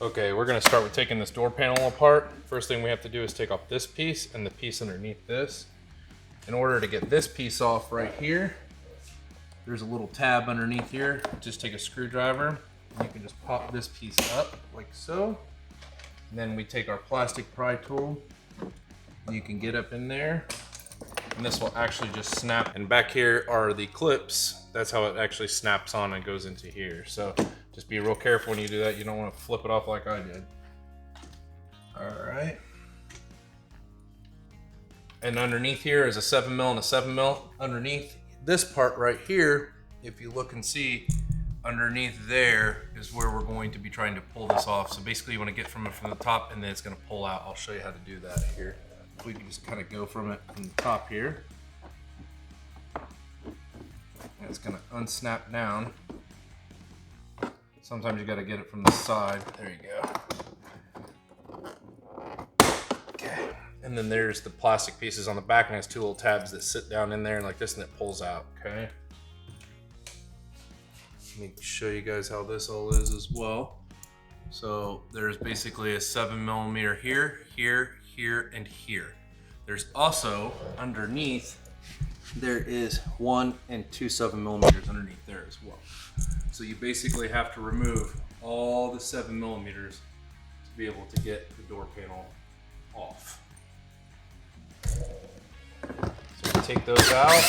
Okay, we're gonna start with taking this door panel apart. First thing we have to do is take off this piece and the piece underneath this. In order to get this piece off right here, there's a little tab underneath here. Just take a screwdriver and you can just pop this piece up like so. And then we take our plastic pry tool. You can get up in there and this will actually just snap. And back here are the clips. That's how it actually snaps on and goes into here. So just be real careful when you do that. You don't want to flip it off like I did. All right. And underneath here is a 7mm and a 7mm. Underneath this part right here, if you look and see, underneath there is where we're going to be trying to pull this off. So basically you want to get from it from the top and then it's going to pull out. I'll show you how to do that here. We can just kind of go from it from the top here. And it's going to unsnap down. Sometimes you got to get it from the side. There you go. Okay. And then there's the plastic pieces on the back, and it has two little tabs that sit down in there like this, and it pulls out. Okay. Let me show you guys how this all is as well. So there's basically a 7mm here, here, here, and here. There's also underneath, there is 1 and 2 7mm underneath there as well. So you basically have to remove all the 7mm to be able to get the door panel off. So we take those out.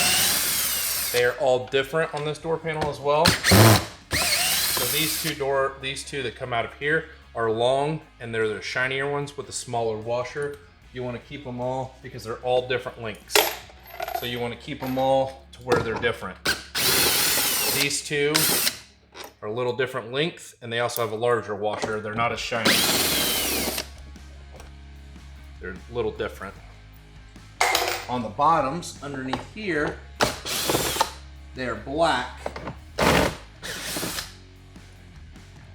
They are all different on this door panel as well. So these two that come out of here are long, and they're the shinier ones with a smaller washer. You want to keep them all because they're all different lengths. So you want to keep them all to where they're different. These two are a little different length, and they also have a larger washer. They're not as shiny. They're a little different. On the bottoms, underneath here, they're black.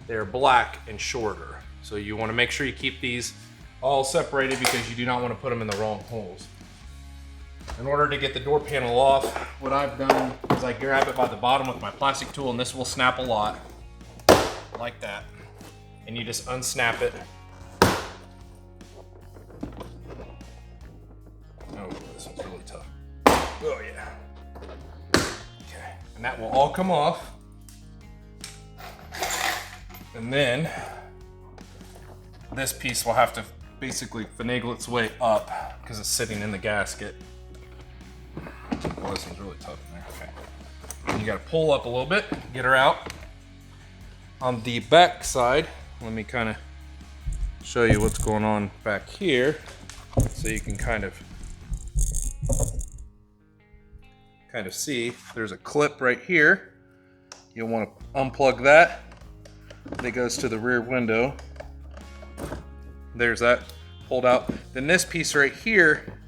They're black and shorter. So you want to make sure you keep these all separated because you do not want to put them in the wrong holes. In order to get the door panel off, what I've done is I grab it by the bottom with my plastic tool, and this will snap a lot, like that. And you just unsnap it. Oh, this one's really tough. Oh yeah. Okay, and that will all come off. And then this piece will have to basically finagle its way up because it's sitting in the gasket. Oh, this one's really tough in there. Okay. And you got to pull up a little bit, get her out. On the back side, let me kind of show you what's going on back here, so you can kind of see. There's a clip right here. You'll want to unplug that. That goes to the rear window. There's that pulled out. Then this piece right here,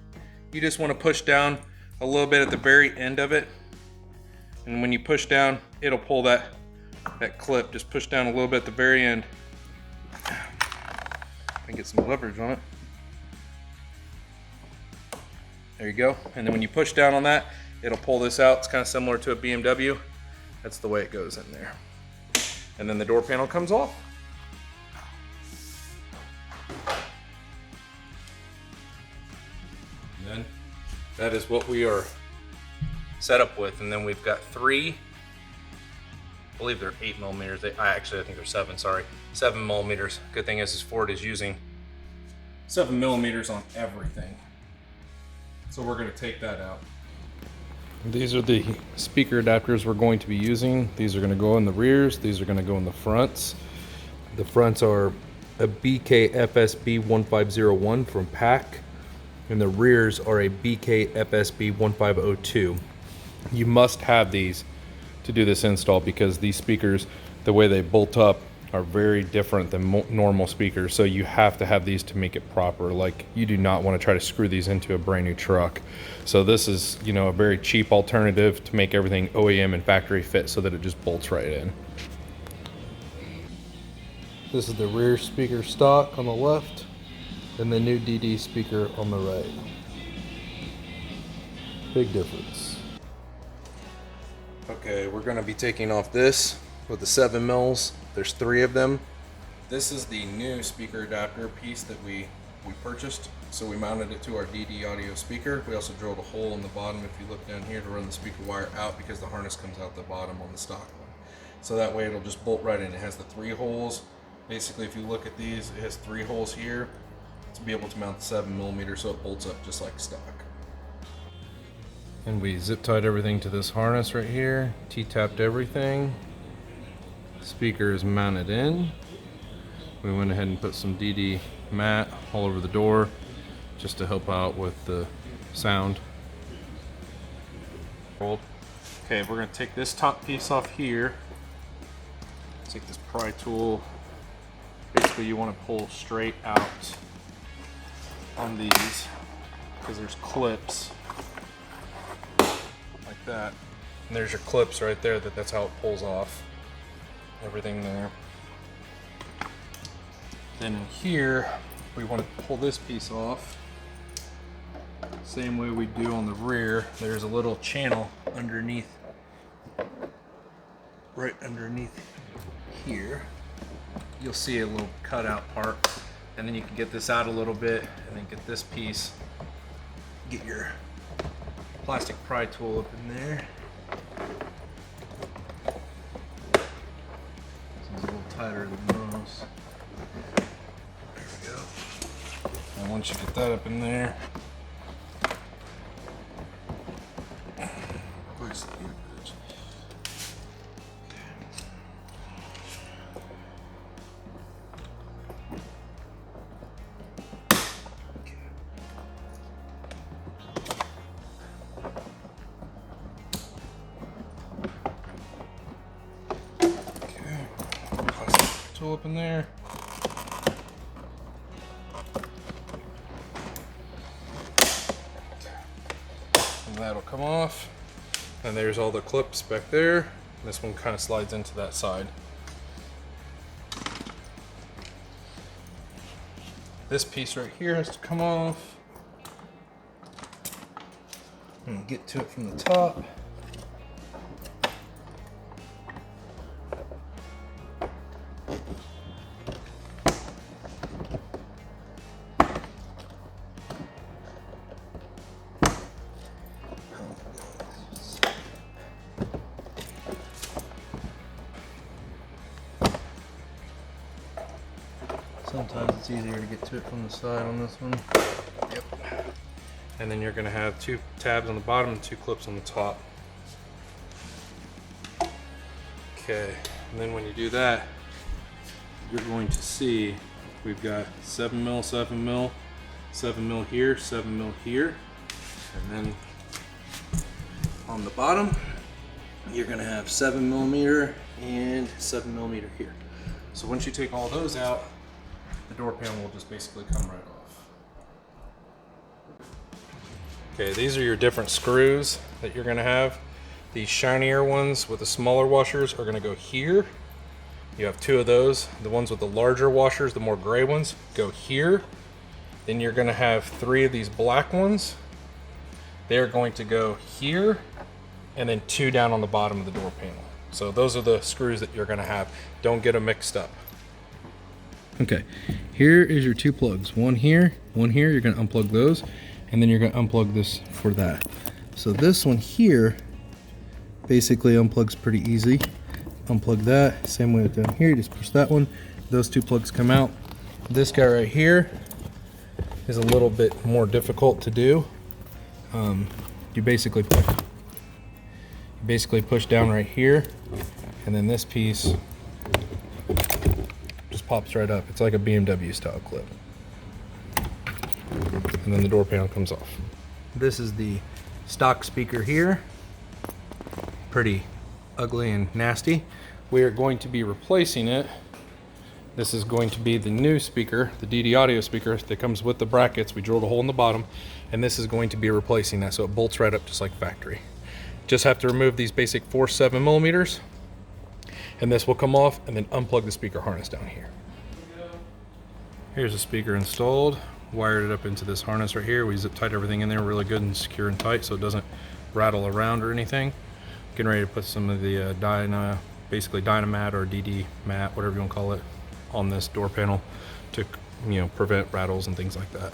you just want to push down a little bit at the very end of it, and when you push down, it'll pull that clip. Just push down a little bit at the very end and get some leverage on it. There you go. And then when you push down on that, it'll pull this out. It's kind of similar to a BMW. That's the way it goes in there. And then the door panel comes off. And then that is what we are set up with. And then we've got 3, I believe they're 8mm. I think they're 7, sorry. 7mm. Good thing is Ford is using 7mm on everything. So we're gonna take that out. These are the speaker adapters we're going to be using. These are gonna go in the rears. These are gonna go in the fronts. The fronts are a BK-FSB 1501 from PAC. And the rears are a BK-FSB 1502. You must have these to do this install because these speakers, the way they bolt up, are very different than normal speakers. So you have to have these to make it proper. Like, you do not want to try to screw these into a brand new truck. So this is, you know, a very cheap alternative to make everything OEM and factory fit so that it just bolts right in. This is the rear speaker stock on the left, and the new DD speaker on the right. Big difference. Okay, we're gonna be taking off this with the 7mm. There's 3 of them. This is the new speaker adapter piece that we purchased. So we mounted it to our Ddaudio speaker. We also drilled a hole in the bottom, if you look down here, to run the speaker wire out, because the harness comes out the bottom on the stock one. So that way it'll just bolt right in. It has the 3 holes. Basically, if you look at these, it has 3 holes here to be able to mount the 7mm, so it bolts up just like stock. And we zip tied everything to this harness right here, T-tapped everything. Speaker is mounted in. We went ahead and put some DD mat all over the door just to help out with the sound. Okay, we're gonna take this top piece off here. Take this pry tool. Basically, you want to pull straight out on these because there's clips like that. And there's your clips right there. That's how it pulls off everything there. Then in here, we want to pull this piece off. Same way we do on the rear. There's a little channel underneath, right underneath here. You'll see a little cutout part, and then you can get this out a little bit, and then get this piece, get your plastic pry tool up in there. This is a little tighter than most. There we go. And once you get that up in there, where's the image? Tool up in there. And that'll come off. And there's all the clips back there. This one kind of slides into that side. This piece right here has to come off. And get to it from the top. Sometimes it's easier to get to it from the side on this one. Yep. And then you're going to have 2 tabs on the bottom and 2 clips on the top. Okay, and then when you do that, you're going to see we've got 7mm, 7mm, 7mm here, 7mm here, and then on the bottom, you're going to have 7mm and 7mm here. So once you take all those out, the door panel will just basically come right off. Okay, these are your different screws that you're gonna have. These shinier ones with the smaller washers are gonna go here. You have 2 of those. The ones with the larger washers, the more gray ones, go here. Then you're gonna have 3 of these black ones. They're going to go here, and then 2 down on the bottom of the door panel. So those are the screws that you're gonna have. Don't get them mixed up. Okay, here is your 2 plugs. One here, you're gonna unplug those, and then you're gonna unplug this for that. So this one here basically unplugs pretty easy. Unplug that, same way with down here, you just push that one. Those 2 plugs come out. This guy right here is a little bit more difficult to do. You basically push down right here, and then this piece just pops right up. It's like a BMW style clip. And then the door panel comes off. This is the stock speaker here. Pretty ugly and nasty. We are going to be replacing it. This is going to be the new speaker, the Ddaudio speaker that comes with the brackets. We drilled a hole in the bottom, and this is going to be replacing that, so it bolts right up just like factory. Just have to remove these basic 4 7mm, and this will come off, and then unplug the speaker harness down here. Here's the speaker installed. Wired it up into this harness right here. We zip tied everything in there really good and secure and tight so it doesn't rattle around or anything. Getting ready to put some of the basically Dynamat or DD mat, whatever you want to call it, on this door panel to, you know, prevent rattles and things like that.